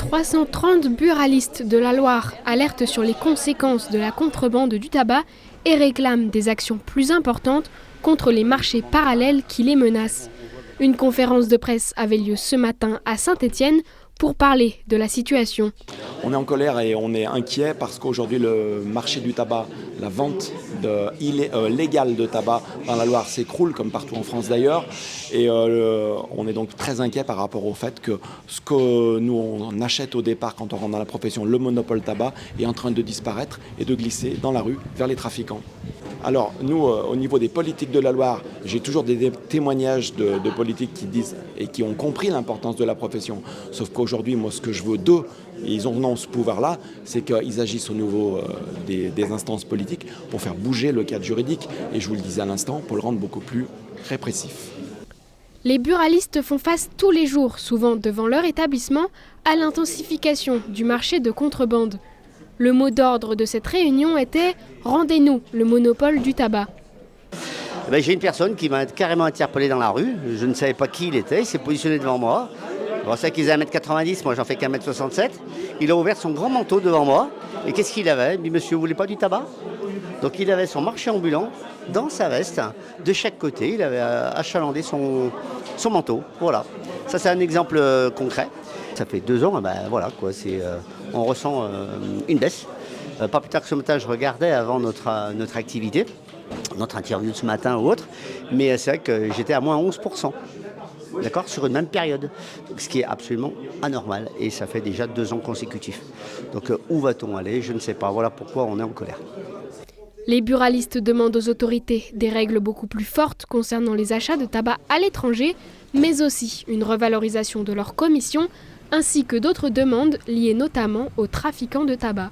330 buralistes de la Loire alertent sur les conséquences de la contrebande du tabac et réclament des actions plus importantes contre les marchés parallèles qui les menacent. Une conférence de presse avait lieu ce matin à Saint-Étienne pour parler de la situation. On est en colère et on est inquiet parce qu'aujourd'hui le marché du tabac, la vente légale de tabac dans la Loire s'écroule comme partout en France d'ailleurs. Et on est donc très inquiet par rapport au fait que ce que nous on achète au départ quand on rentre dans la profession, le monopole tabac, est en train de disparaître et de glisser dans la rue vers les trafiquants. Alors nous, au niveau des politiques de la Loire, j'ai toujours des témoignages de politiques qui disent et qui ont compris l'importance de la profession. Sauf qu'aujourd'hui, moi, ce que je veux d'eux, et ils ont ce pouvoir-là, c'est qu'ils agissent au niveau des instances politiques pour faire bouger le cadre juridique. Et je vous le disais à l'instant, pour le rendre beaucoup plus répressif. Les buralistes font face tous les jours, souvent devant leur établissement, à l'intensification du marché de contrebande. Le mot d'ordre de cette réunion était « Rendez-nous le monopole du tabac ». J'ai une personne qui m'a carrément interpellé dans la rue. Je ne savais pas qui il était. Il s'est positionné devant moi. Bon, c'est qu'il faisait 1m90, moi j'en fais qu'un 1m67. Il a ouvert son grand manteau devant moi. Et qu'est-ce qu'il avait ? Il me dit « Monsieur, vous voulez pas du tabac ?» Donc il avait son marché ambulant dans sa veste. De chaque côté, il avait achalandé son manteau. Voilà. Ça, c'est un exemple concret. Ça fait 2 ans, voilà, quoi, on ressent une baisse. Pas plus tard que ce matin, je regardais avant notre activité, notre interview de ce matin ou autre, mais c'est vrai que j'étais à moins 11%, d'accord, sur une même période, donc, ce qui est absolument anormal, et ça fait déjà 2 ans consécutifs. Donc où va-t-on aller ? Je ne sais pas, voilà pourquoi on est en colère. Les buralistes demandent aux autorités des règles beaucoup plus fortes concernant les achats de tabac à l'étranger, mais aussi une revalorisation de leur commission, ainsi que d'autres demandes liées notamment aux trafiquants de tabac.